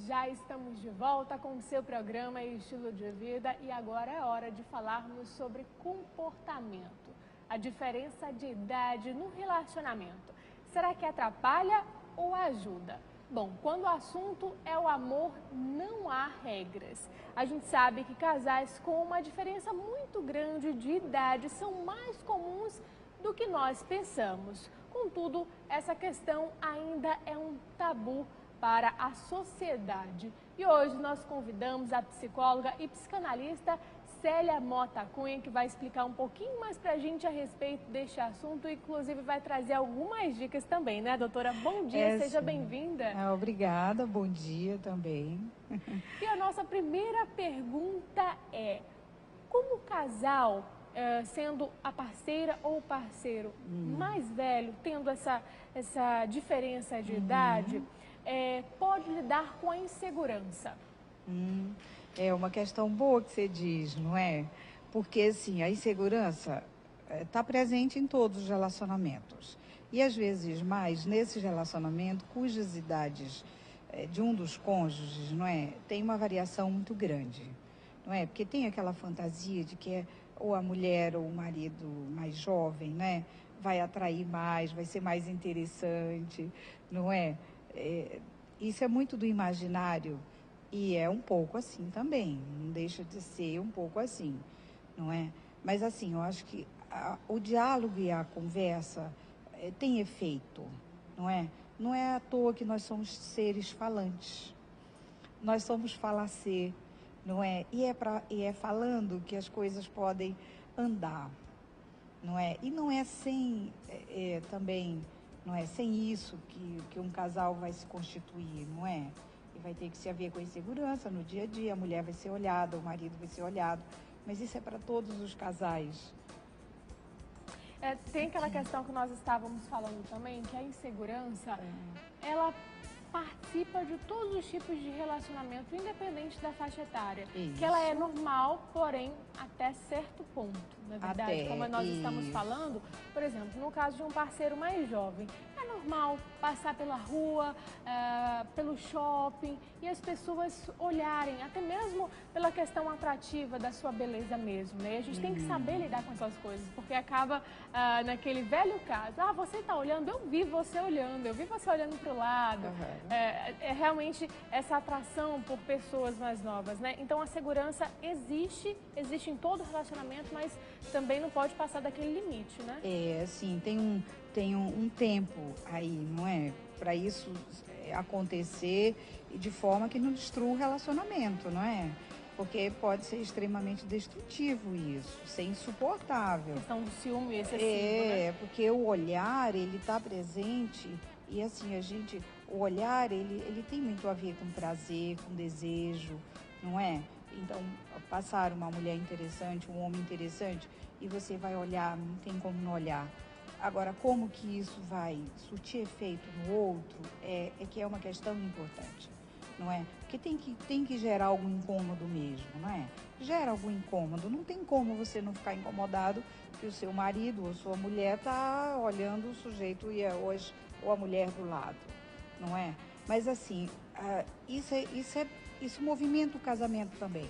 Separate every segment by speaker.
Speaker 1: Já estamos de volta com o seu programa Estilo de Vida e agora é hora de falarmos sobre comportamento. A diferença de idade no relacionamento. Será que atrapalha ou ajuda? Bom, quando o assunto é o amor, não há regras. A gente sabe que casais com uma diferença muito grande de idade são mais comuns do que nós pensamos. Contudo, essa questão ainda é um tabu para a sociedade. E hoje nós convidamos a psicóloga e psicanalista Célia Mota Cunha, que vai explicar um pouquinho mais para a gente a respeito deste assunto e, inclusive, vai trazer algumas dicas também, né, doutora? Bom dia, seja bem-vinda.
Speaker 2: Obrigada, bom dia também.
Speaker 1: E a nossa primeira pergunta é, como o casal, sendo a parceira ou o parceiro mais velho, tendo essa diferença de idade, pode lidar com a insegurança?
Speaker 2: É uma questão boa que você diz, não é? Porque, assim, a insegurança está presente em todos os relacionamentos. E, às vezes, mais nesse relacionamento, cujas idades de um dos cônjuges, não é? Tem uma variação muito grande, não é? Porque tem aquela fantasia de que ou a mulher ou o marido mais jovem, né? Vai atrair mais, vai ser mais interessante, não é? Isso é muito do imaginário e é um pouco assim também, não deixa de ser um pouco assim, não é? Mas assim, eu acho que o diálogo e a conversa tem efeito, não é? Não é à toa que nós somos seres falantes, nós somos falacer, não é? E é falando que as coisas podem andar, não é? E não é sem também... Não é sem isso que um casal vai se constituir, não é? E vai ter que se haver com insegurança no dia a dia, a mulher vai ser olhada, o marido vai ser olhado, mas isso é para todos os casais.
Speaker 1: Tem aquela questão que nós estávamos falando também, que a insegurança, ela participa de todos os tipos de relacionamento, independente da faixa etária.
Speaker 2: Isso.
Speaker 1: Que ela é normal, porém, até certo ponto, na verdade. Como nós estamos falando, por exemplo, no caso de um parceiro mais jovem, é normal passar pela rua, pelo shopping, e as pessoas olharem, até mesmo pela questão atrativa da sua beleza mesmo, né? A gente tem que saber lidar com essas coisas, porque acaba naquele velho caso, você está olhando, eu vi você olhando para o lado. É realmente essa atração por pessoas mais novas, né? Então a segurança existe em todo relacionamento, mas também não pode passar daquele limite, né?
Speaker 2: Sim, tem um tempo aí, não é? Para isso acontecer de forma que não destrua o relacionamento, não é? Porque pode ser extremamente destrutivo isso, ser insuportável.
Speaker 1: A questão do ciúme excessivo, né?
Speaker 2: Porque o olhar, ele está presente e assim, o olhar, ele tem muito a ver com prazer, com desejo, não é? Então, passar uma mulher interessante, um homem interessante, e você vai olhar, não tem como não olhar. Agora, como que isso vai surtir efeito no outro, que é uma questão importante, não é? Porque tem que gerar algum incômodo mesmo, não é? Gera algum incômodo, não tem como você não ficar incomodado que o seu marido ou sua mulher está olhando o sujeito ou a mulher do lado, não é? Mas assim, isso movimenta o casamento também,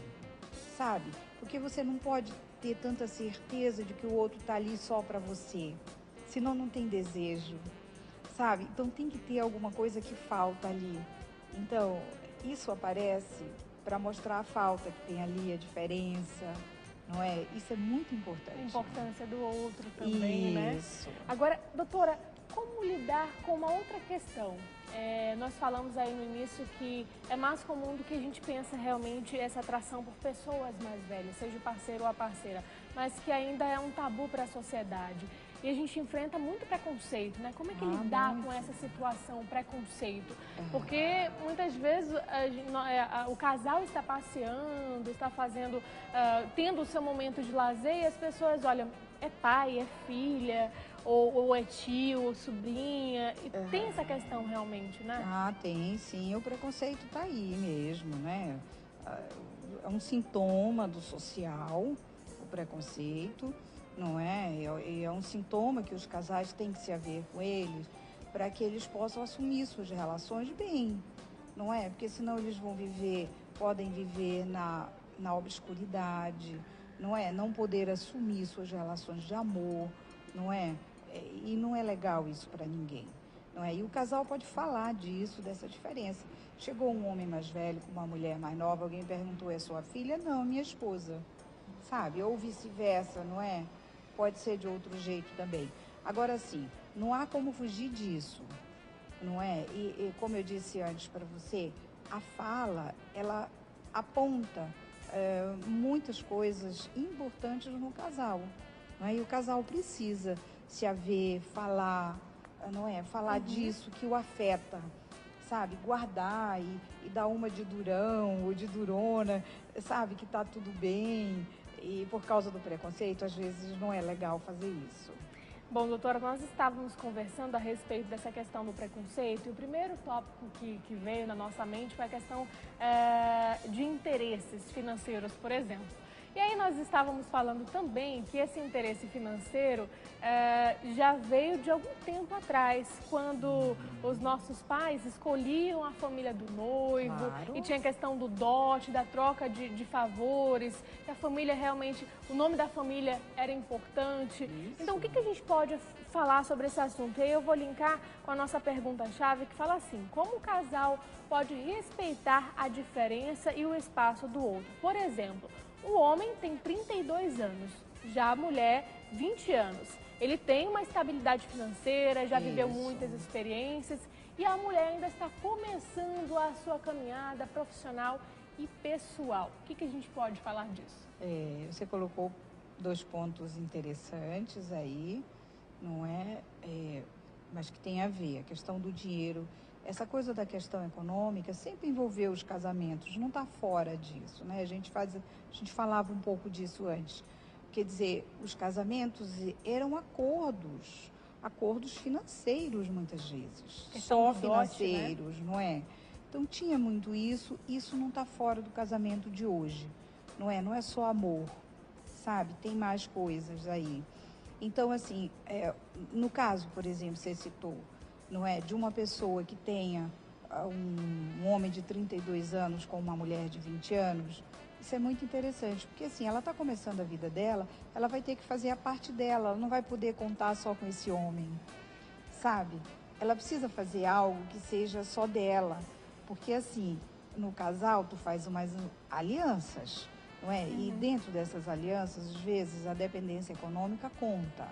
Speaker 2: sabe? Porque você não pode ter tanta certeza de que o outro está ali só para você, senão não tem desejo, sabe? Então tem que ter alguma coisa que falta ali. Então, isso aparece para mostrar a falta que tem ali, a diferença, não é? Isso é muito importante.
Speaker 1: A importância do outro também,
Speaker 2: isso,
Speaker 1: né? Agora, doutora, como lidar com uma outra questão? Nós falamos aí no início que é mais comum do que a gente pensa realmente essa atração por pessoas mais velhas, seja o parceiro ou a parceira, mas que ainda é um tabu para a sociedade. E a gente enfrenta muito preconceito, né? Como é que lidar com essa situação, preconceito? Porque muitas vezes o casal está passeando, está fazendo, tendo o seu momento de lazer e as pessoas olham, é pai, é filha, ou é tio, ou sobrinha, e tem essa questão realmente, né?
Speaker 2: Tem sim, o preconceito está aí mesmo, né? É um sintoma do social, o preconceito, não é? É um sintoma que os casais têm que se haver com eles, para que eles possam assumir suas relações bem, não é? Porque senão eles podem viver na obscuridade, não é? Não poder assumir suas relações de amor, não é? E não é legal isso para ninguém, não é? E o casal pode falar disso, dessa diferença. Chegou um homem mais velho com uma mulher mais nova, alguém perguntou, é sua filha? Não, minha esposa, sabe? Ou vice-versa, não é? Pode ser de outro jeito também. Agora, sim, não há como fugir disso, não é? E como eu disse antes para você, a fala, ela aponta muitas coisas importantes no casal, não é? E o casal precisa se haver, falar, não é? Falar disso que o afeta, sabe? Guardar e dar uma de durão ou de durona, sabe? Que tá tudo bem. E por causa do preconceito, às vezes não é legal fazer isso.
Speaker 1: Bom, doutora, nós estávamos conversando a respeito dessa questão do preconceito e o primeiro tópico que veio na nossa mente foi a questão de interesses financeiros, por exemplo. E aí nós estávamos falando também que esse interesse financeiro já veio de algum tempo atrás, quando os nossos pais escolhiam a família do noivo, claro. E tinha a questão do dote, da troca de favores, que a família realmente, o nome da família era importante. Isso. Então o que a gente pode falar sobre esse assunto? E aí eu vou linkar com a nossa pergunta-chave que fala assim, como o casal pode respeitar a diferença e o espaço do outro? Por exemplo, o homem tem 32 anos, já a mulher 20 anos. Ele tem uma estabilidade financeira, já viveu muitas experiências e a mulher ainda está começando a sua caminhada profissional e pessoal. O que a gente pode falar disso?
Speaker 2: Você colocou 2 pontos interessantes aí, não é? Mas que tem a ver, a questão do dinheiro. Essa coisa da questão econômica sempre envolveu os casamentos, não está fora disso, né? A gente falava um pouco disso antes. Quer dizer, os casamentos eram acordos financeiros muitas vezes, só financeiros, né? Não é? Então tinha muito isso não está fora do casamento de hoje, não é? Não é só amor, sabe? Tem mais coisas aí. Então, assim, no caso, por exemplo, você citou, não é, de uma pessoa que tenha um homem de 32 anos com uma mulher de 20 anos, isso é muito interessante, porque assim, ela está começando a vida dela, ela vai ter que fazer a parte dela, ela não vai poder contar só com esse homem, sabe? Ela precisa fazer algo que seja só dela, porque assim, no casal tu faz umas alianças, não é? E dentro dessas alianças, às vezes, a dependência econômica conta,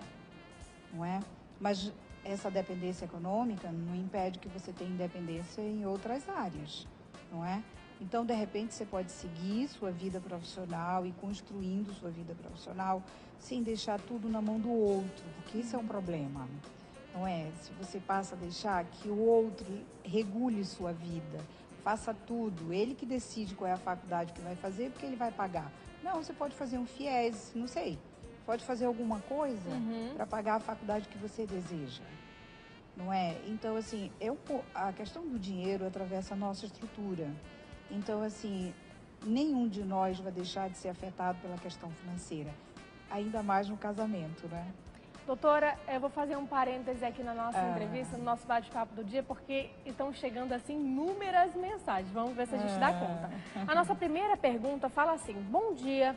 Speaker 2: não é? Mas essa dependência econômica não impede que você tenha independência em outras áreas, não é? Então, de repente, você pode seguir sua vida profissional e construindo sua vida profissional sem deixar tudo na mão do outro, porque isso é um problema, não é? Se você passa a deixar que o outro regule sua vida, faça tudo, ele que decide qual é a faculdade que vai fazer, porque ele vai pagar. Não, você pode fazer um FIES, não sei, pode fazer alguma coisa para pagar a faculdade que você deseja, não é? Então, assim, a questão do dinheiro atravessa a nossa estrutura. Então, assim, nenhum de nós vai deixar de ser afetado pela questão financeira, ainda mais no casamento, né?
Speaker 1: Doutora, eu vou fazer um parêntese aqui na nossa entrevista, no nosso bate-papo do dia, porque estão chegando, assim, inúmeras mensagens. Vamos ver se a gente dá conta. A nossa primeira pergunta fala assim, bom dia.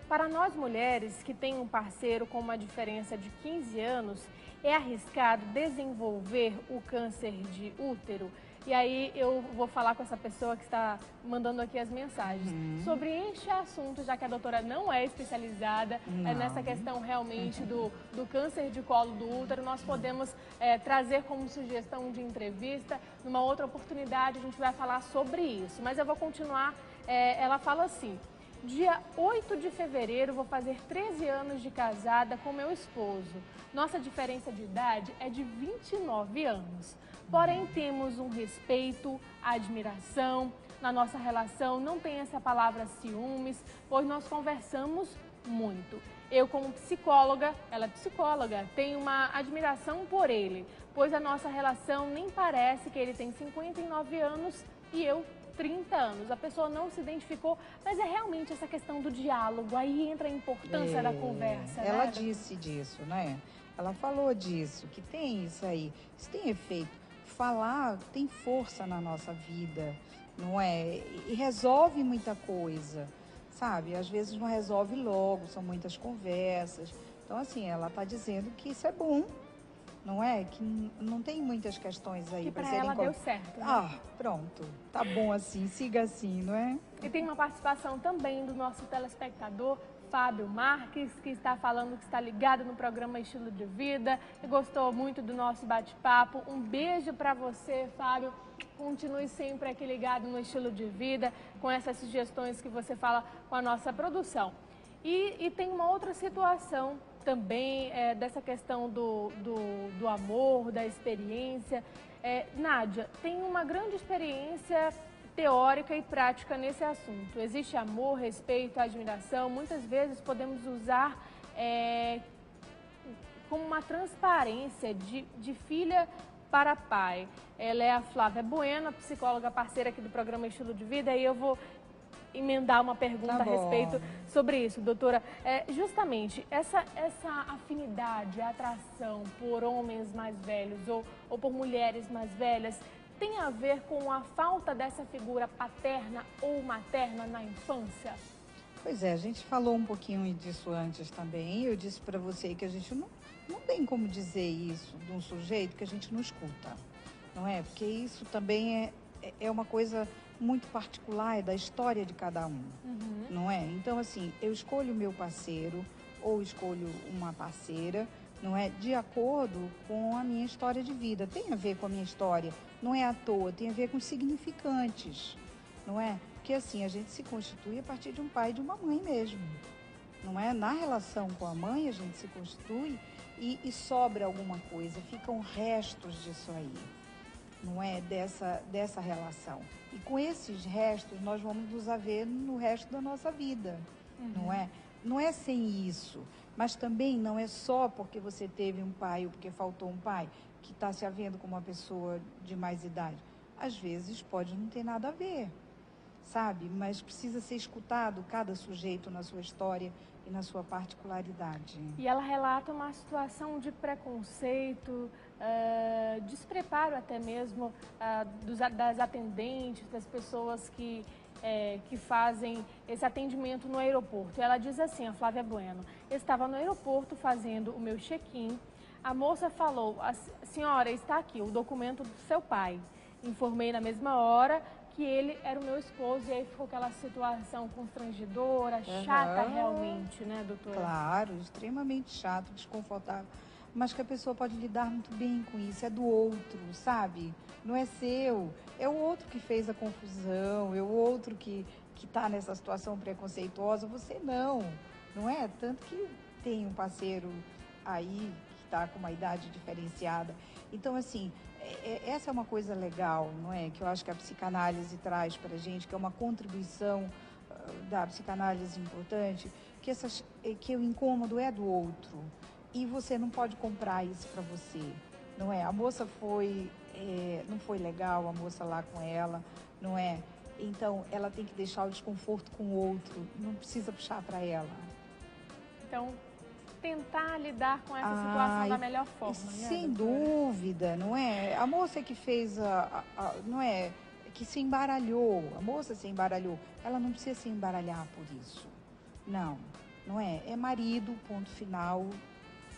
Speaker 1: Para nós mulheres que têm um parceiro com uma diferença de 15 anos, é arriscado desenvolver o câncer de útero? E aí eu vou falar com essa pessoa que está mandando aqui as mensagens sobre este assunto, já que a doutora não é especializada nessa questão realmente do câncer de colo do útero. Nós podemos trazer como sugestão de entrevista. Numa outra oportunidade a gente vai falar sobre isso. Mas eu vou continuar. Ela fala assim, dia 8 de fevereiro vou fazer 13 anos de casada com meu esposo. Nossa diferença de idade é de 29 anos. Porém, temos um respeito, admiração na nossa relação, não tem essa palavra ciúmes, pois nós conversamos muito. Eu, como psicóloga, ela é psicóloga, tenho uma admiração por ele, pois a nossa relação nem parece que ele tem 59 anos e eu 30 anos. A pessoa não se identificou, mas é realmente essa questão do diálogo. Aí entra a importância da conversa,
Speaker 2: Ela
Speaker 1: né?
Speaker 2: disse disso, né? Ela falou disso, que tem isso aí. Isso tem efeito. Falar tem força na nossa vida, não é? E resolve muita coisa, sabe? Às vezes não resolve logo, são muitas conversas. Então, assim, ela está dizendo que isso é bom, não é? Que não tem muitas questões aí
Speaker 1: Que
Speaker 2: para
Speaker 1: para
Speaker 2: serem...
Speaker 1: ela deu certo, né?
Speaker 2: Ah, pronto. Tá bom assim, siga assim, não é?
Speaker 1: E tem uma participação também do nosso telespectador, Fábio Marques, que está falando que está ligado no programa Estilo de Vida e gostou muito do nosso bate-papo. Um beijo para você, Fábio. Continue sempre aqui ligado no Estilo de Vida, com essas sugestões que você fala com a nossa produção. E tem uma outra situação também, dessa questão do amor, da experiência. Nádia, tem uma grande experiência teórica e prática nesse assunto. Existe amor, respeito, admiração. Muitas vezes podemos usar como uma transparência de filha para pai. Ela é a Flávia Bueno, psicóloga parceira aqui do programa Estilo de Vida, e eu vou emendar uma pergunta a respeito sobre isso, doutora. Justamente, essa afinidade, atração por homens mais velhos ou por mulheres mais velhas, tem a ver com a falta dessa figura paterna ou materna na infância?
Speaker 2: Pois é, a gente falou um pouquinho disso antes também. Eu disse para você que a gente não tem como dizer isso de um sujeito que a gente não escuta, não é? Porque isso também é uma coisa muito particular, é da história de cada um, não é? Então, assim, eu escolho o meu parceiro ou escolho uma parceira, não é? De acordo com a minha história de vida. Tem a ver com a minha história, não é à toa, tem a ver com os significantes, não é? Porque assim, a gente se constitui a partir de um pai e de uma mãe mesmo, não é? Na relação com a mãe, a gente se constitui e sobra alguma coisa, ficam restos disso aí, não é? Dessa relação. E com esses restos, nós vamos nos haver no resto da nossa vida, não é? Não é sem isso, mas também não é só porque você teve um pai ou porque faltou um pai que está se havendo com uma pessoa de mais idade. Às vezes pode não ter nada a ver, sabe? Mas precisa ser escutado cada sujeito na sua história e na sua particularidade.
Speaker 1: E ela relata uma situação de preconceito, despreparo até mesmo das atendentes, das pessoas que fazem esse atendimento no aeroporto. Ela diz assim, a Flávia Bueno: eu estava no aeroporto fazendo o meu check-in, a moça falou: a senhora, está aqui o documento do seu pai. Informei na mesma hora que ele era o meu esposo, e aí ficou aquela situação constrangedora, chata realmente, né, doutora?
Speaker 2: Claro, extremamente chato, desconfortável, mas que a pessoa pode lidar muito bem com isso, é do outro, sabe? Não é seu, é o outro que fez a confusão, é o outro que está nessa situação preconceituosa, você não é? Tanto que tem um parceiro aí que está com uma idade diferenciada. Então, assim, essa é uma coisa legal, não é? Que eu acho que a psicanálise traz para a gente, que é uma contribuição da psicanálise importante, que o incômodo é do outro e você não pode comprar isso para você, não é? A moça não foi legal, a moça lá com ela, não é? Então, ela tem que deixar o desconforto com o outro, não precisa puxar para ela.
Speaker 1: Então, tentar lidar com essa situação da melhor forma, né,
Speaker 2: sem
Speaker 1: doutora?
Speaker 2: dúvida, não é? A moça que fez não é? Que se embaralhou, a moça se embaralhou, ela não precisa se embaralhar por isso. Não é? É marido, ponto final,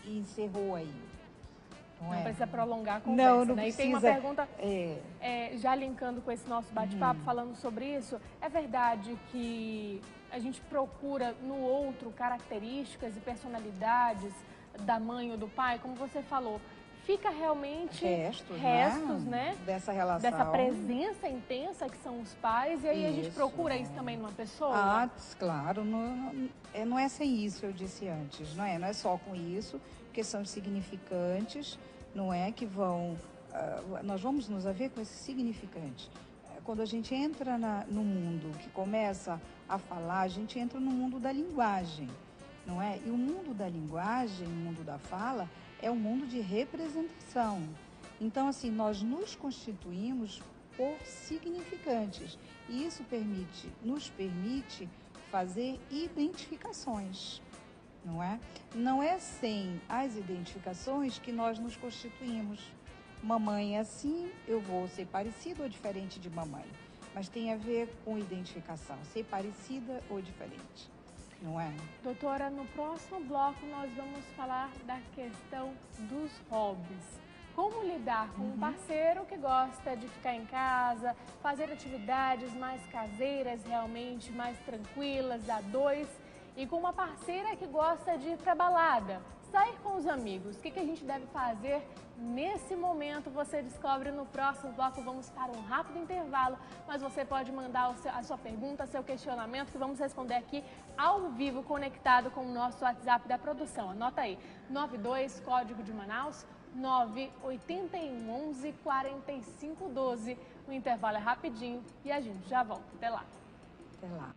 Speaker 2: e encerrou aí.
Speaker 1: Não precisa prolongar a conversa,
Speaker 2: não
Speaker 1: né?
Speaker 2: precisa.
Speaker 1: E tem uma pergunta, já linkando com esse nosso bate-papo, falando sobre isso. É verdade que a gente procura no outro características e personalidades da mãe ou do pai, como você falou, fica realmente restos, né?
Speaker 2: Dessa relação.
Speaker 1: Dessa presença intensa que são os pais, e aí a gente procura isso também numa pessoa?
Speaker 2: Claro, não é sem isso, eu disse antes, não é só com isso, porque são significantes, não é, que vão, nós vamos nos haver com esses significantes. Quando a gente entra no mundo que começa a falar, a gente entra no mundo da linguagem, não é? E o mundo da linguagem, o mundo da fala, é um mundo de representação. Então, assim, nós nos constituímos por significantes. E isso nos permite fazer identificações, não é? Não é sem as identificações que nós nos constituímos. Mamãe é assim, eu vou ser parecida ou diferente de mamãe. Mas tem a ver com identificação, ser parecida ou diferente, não é?
Speaker 1: Doutora, no próximo bloco nós vamos falar da questão dos hobbies. Como lidar com um parceiro que gosta de ficar em casa, fazer atividades mais caseiras, realmente mais tranquilas, a dois, e com uma parceira que gosta de ir para balada, sair com os amigos. O que a gente deve fazer nesse momento? Você descobre no próximo bloco. Vamos para um rápido intervalo, mas você pode mandar a sua pergunta, seu questionamento, que vamos responder aqui ao vivo, conectado com o nosso WhatsApp da produção. Anota aí, 92, código de Manaus, 981 11 45 12. O intervalo é rapidinho e a gente já volta. Até lá.
Speaker 2: Até lá.